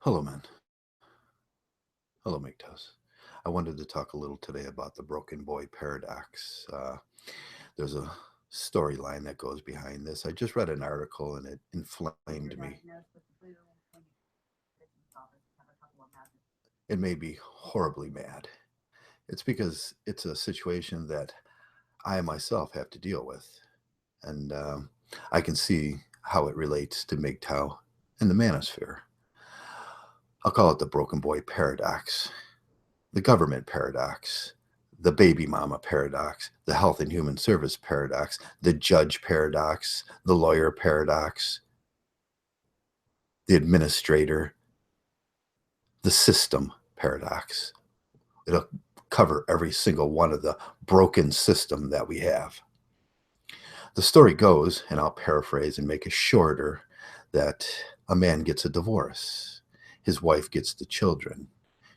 Hello, man. Hello, Mgtows. I wanted to talk a little today about the broken boy paradox. There's a storyline that goes behind this. I just read an article and it inflamed me. It made me horribly mad. It's because it's a situation that I myself have to deal with. And I can see how it relates to Mgtow and the manosphere. I'll call it the broken boy paradox, the government paradox, the baby mama paradox, the health and human service paradox, the judge paradox, the lawyer paradox, the administrator, the system paradox. It'll cover every single one of the broken system that we have. The story goes, and I'll paraphrase and make it shorter, that a man gets a divorce. His wife gets the children.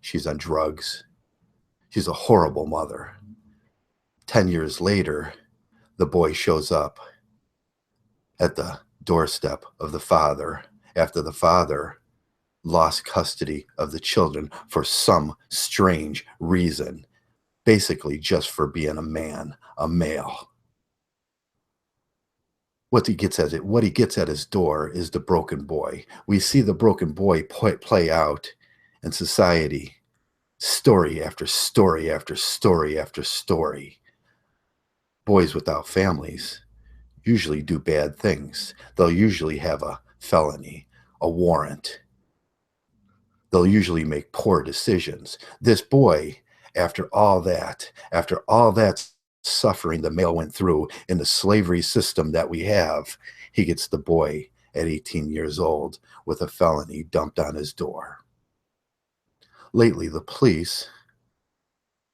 She's on drugs. She's a horrible mother. 10 years later, the boy shows up at the doorstep of the father after the father lost custody of the children for some strange reason, basically just for being a man, a male. What he gets at his door is the broken boy. We see the broken boy play out in society, story after story after story after story. Boys without families usually do bad things. They'll usually have a felony, a warrant. They'll usually make poor decisions. This boy, after all that suffering the male went through in the slavery system that we have, he gets the boy at 18 years old with a felony dumped on his door. Lately, the police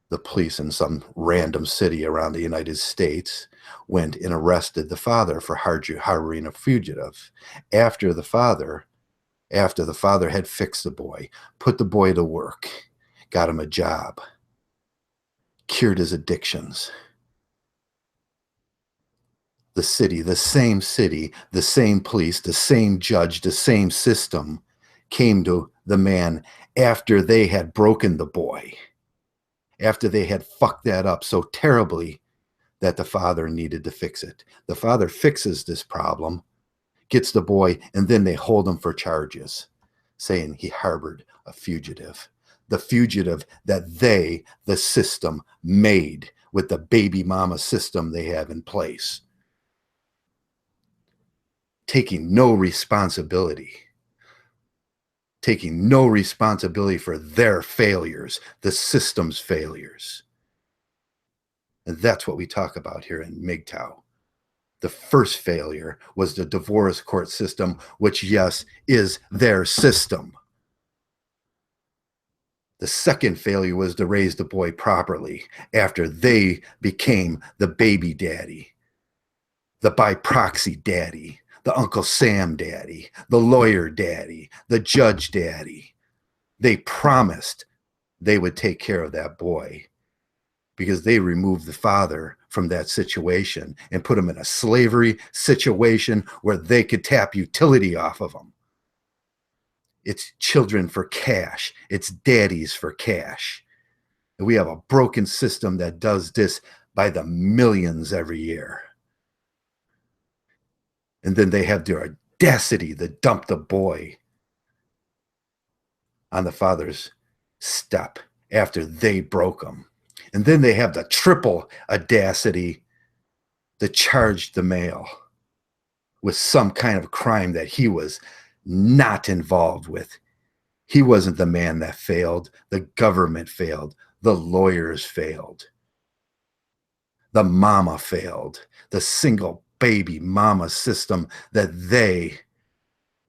in some random city around the United States went and arrested the father for harboring a fugitive. After the father had fixed the boy, put the boy to work, got him a job, cured his addictions. The same police, the same judge, the same system came to the man after they had broken the boy, after they had fucked that up so terribly that the father needed to fix it. The father fixes this problem, gets the boy, and then they hold him for charges, saying he harbored a fugitive. The fugitive that they, the system, made with the baby mama system they have in place. Taking no responsibility for their failures, the system's failures. And that's what we talk about here in Mgtow. The first failure was the divorce court system, which, yes, is their system. The second failure was to raise the boy properly after they became the baby daddy, the by proxy daddy, the Uncle Sam daddy, the lawyer daddy, the judge daddy. They promised they would take care of that boy because they removed the father from that situation and put him in a slavery situation where they could tap utility off of him. It's children for cash. It's daddies for cash. And we have a broken system that does this by the millions every year. And then they have their audacity to dump the boy on the father's step after they broke him. And then they have the triple audacity to charge the male with some kind of crime that he was not involved with. He wasn't the man that failed. The government failed. The lawyers failed. The mama failed. The single baby mama system that they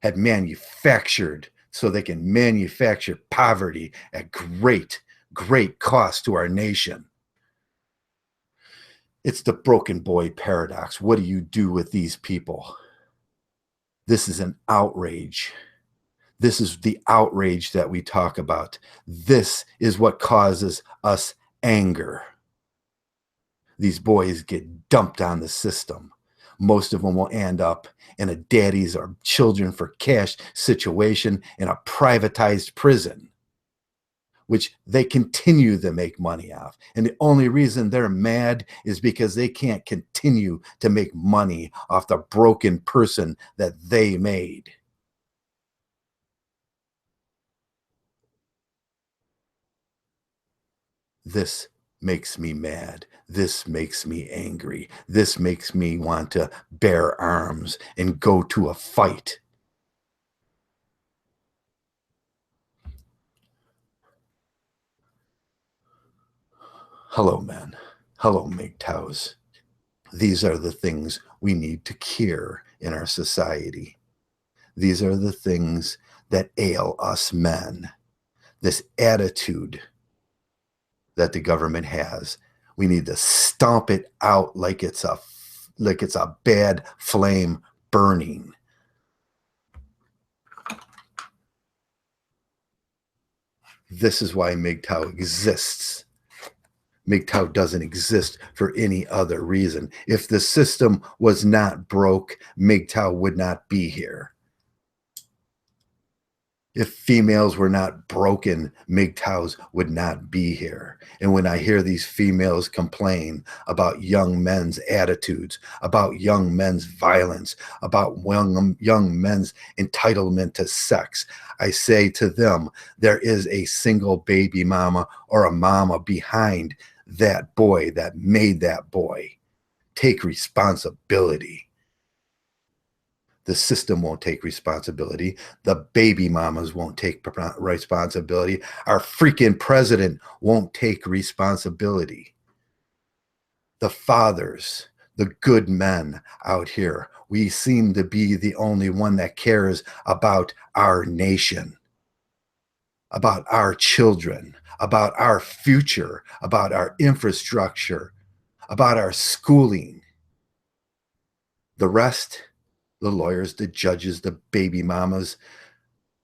had manufactured so they can manufacture poverty at great cost to our nation. It's the broken boy paradox. What do you do with these people? This is an outrage. This is the outrage that we talk about. This is what causes us anger. These boys get dumped on the system. Most of them will end up in a daddies or children for cash situation in a privatized prison, which they continue to make money off. And the only reason they're mad is because they can't continue to make money off the broken person that they made. This makes me mad. This makes me angry. This makes me want to bear arms and go to a fight. Hello, men. Hello, Mgtows. These are the things we need to cure in our society. These are the things that ail us men. This attitude that the government has, we need to stomp it out like it's a bad flame burning. This is why Mgtow exists. Mgtow doesn't exist for any other reason. If the system was not broke, Mgtow would not be here. If females were not broken, Mgtows would not be here. And when I hear these females complain about young men's attitudes, about young men's violence, about young men's entitlement to sex, I say to them, there is a single baby mama or a mama behind that boy that made that boy. Take responsibility. The system won't take responsibility. The baby mamas won't take responsibility. Our freaking president won't take responsibility. The fathers, the good men out here, we seem to be the only one that cares about our nation, about our children, about our future, about our infrastructure, about our schooling. The rest, the lawyers, the judges, the baby mamas,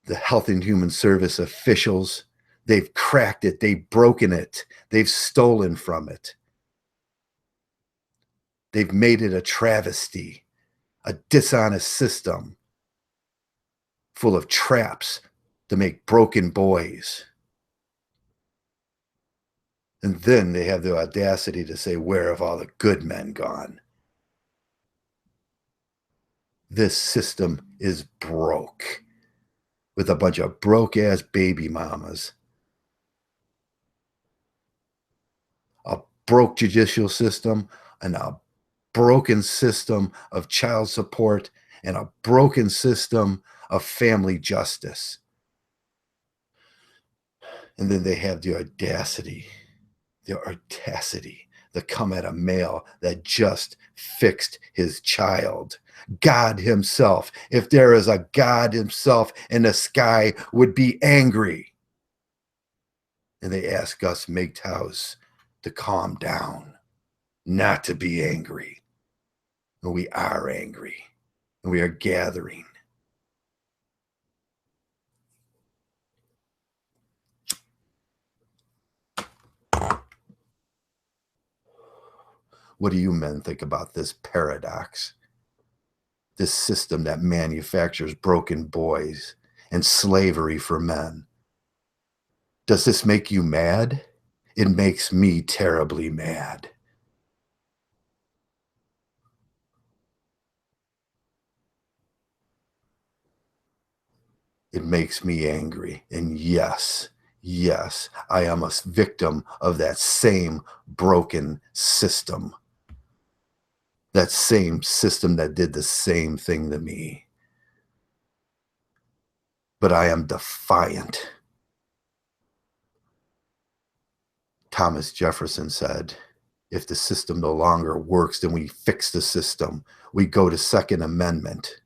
the Health and Human Service officials, they've cracked it, they've broken it, they've stolen from it. They've made it a travesty, a dishonest system full of traps to make broken boys. And then they have the audacity to say, where have all the good men gone? This system is broke with a bunch of broke-ass baby mamas, a broke judicial system, and a broken system of child support, and a broken system of family justice. And then they have the audacity to come at a male that just fixed his child. God himself, if there is a God himself in the sky, would be angry. And they ask us Mgtows to calm down, not to be angry. And we are angry, and we are gathering. What do you men think about this paradox? This system that manufactures broken boys and slavery for men. Does this make you mad? It makes me terribly mad. It makes me angry. And yes, I am a victim of that same broken system. That same system that did the same thing to me. But I am defiant. Thomas Jefferson said, if the system no longer works, then we fix the system. We go to Second Amendment.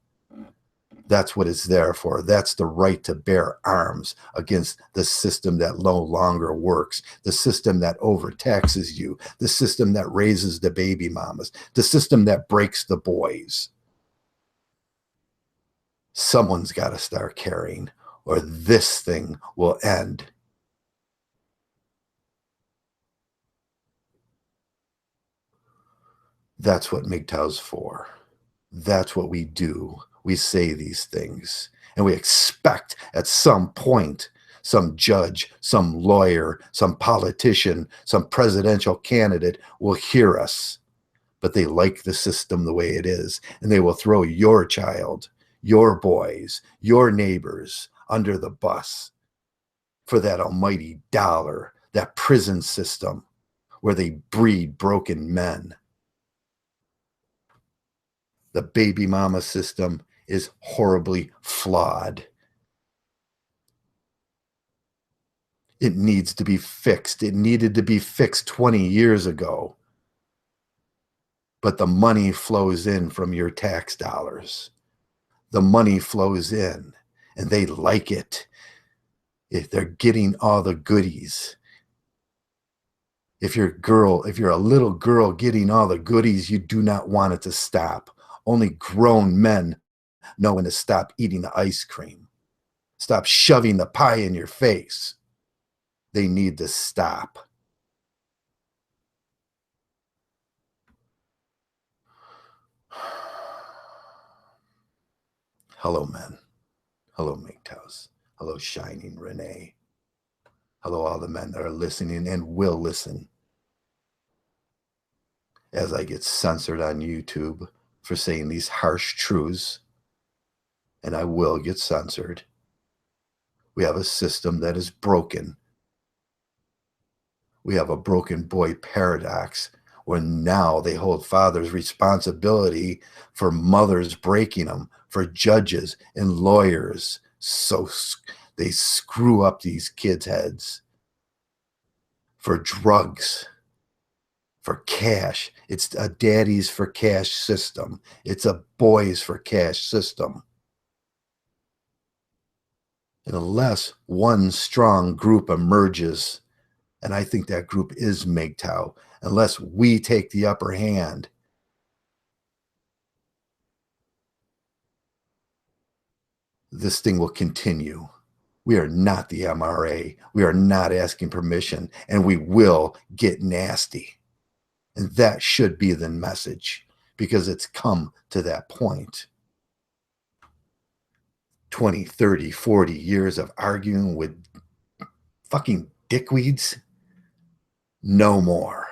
That's what it's there for. That's the right to bear arms against the system that no longer works, the system that overtaxes you, the system that raises the baby mamas, the system that breaks the boys. Someone's got to start caring, or this thing will end. That's what Mgtow's for. that's what we do. We say these things, and we expect at some point some judge, some lawyer, some politician, some presidential candidate will hear us. But they like the system the way it is, and they will throw your child, your boys, your neighbors under the bus for that almighty dollar, that prison system where they breed broken men. The baby mama system is horribly flawed. It needs to be fixed. It needed to be fixed 20 years ago. But the money flows in from your tax dollars. The money flows in, and they like it. If they're getting all the goodies. If you're a little girl getting all the goodies, you do not want it to stop. Only grown men know when to stop eating the ice cream. Stop shoving the pie in your face. They need to stop. Hello, men. Hello, Mgtows. Hello, Shining Renee. Hello, all the men that are listening and will listen. As I get censored on YouTube for saying these harsh truths, and I will get censored. We have a system that is broken. We have a broken boy paradox where now they hold fathers' responsibility for mothers breaking them, for judges and lawyers. So they screw up these kids' heads for drugs, for cash. It's a daddies for cash system. It's a boys for cash system. And unless one strong group emerges, and I think that group is Mgtow, unless we take the upper hand, this thing will continue. We are not the MRA. We are not asking permission, and we will get nasty. And that should be the message, because it's come to that point. 20, 30, 40 years of arguing with fucking dickweeds? No more.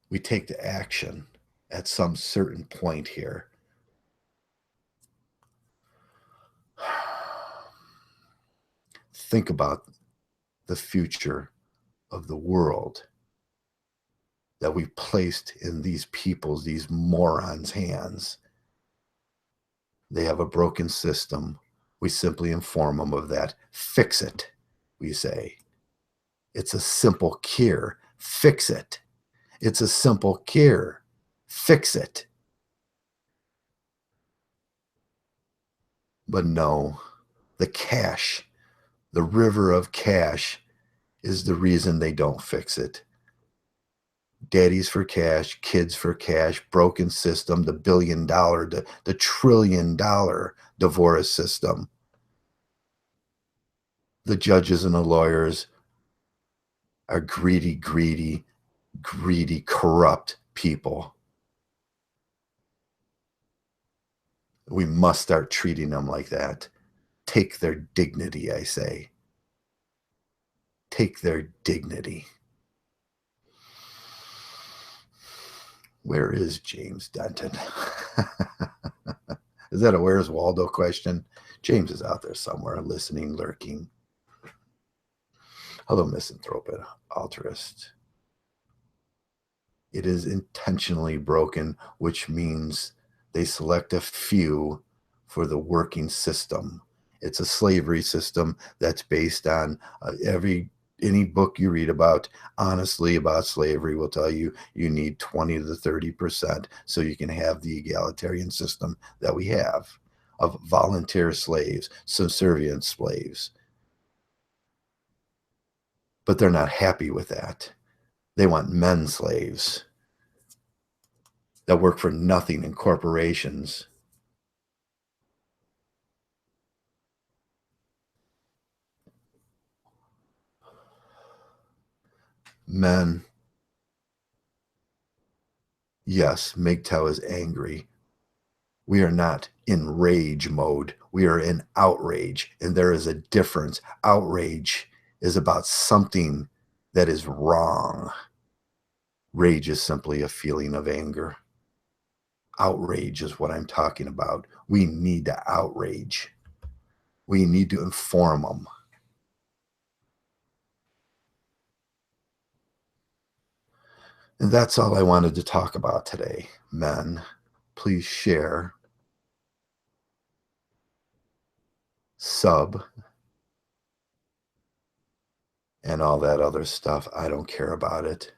We take the action at some certain point here. Think about the future of the world that we've placed in these people's, these morons' hands. They have a broken system. We simply inform them of that. Fix it, we say. It's a simple cure. Fix it. It's a simple cure. Fix it. But no, the cash, the river of cash is the reason they don't fix it. Daddies for cash, kids for cash, broken system, the $1 billion, the $1 trillion divorce system. The judges and the lawyers are greedy, corrupt people. We must start treating them like that. Take their dignity, I say. Take their dignity. Where is James Denton? Is that a Where's Waldo question? James is out there somewhere, listening, lurking. Hello, misanthrope and altruist. It is intentionally broken, which means they select a few for the working system. It's a slavery system that's based on any book you read about, honestly, about slavery will tell you you need 20 to 30% so you can have the egalitarian system that we have of volunteer slaves, subservient slaves. But they're not happy with that. They want men slaves that work for nothing in corporations. Men Yes, Mgtow is angry. We are not in rage mode. We are in outrage, and there is a difference. Outrage is about something that is wrong. Rage is simply a feeling of anger. Outrage is what I'm talking about. We need to outrage. We need to inform them. And that's all I wanted to talk about today. Men, please share, sub, and all that other stuff. I don't care about it.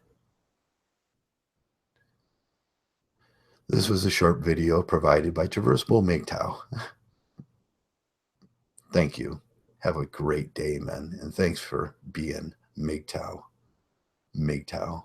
This was a short video provided by Traversable Mgtow. Thank you. Have a great day, men, and thanks for being Mgtow. Mgtow.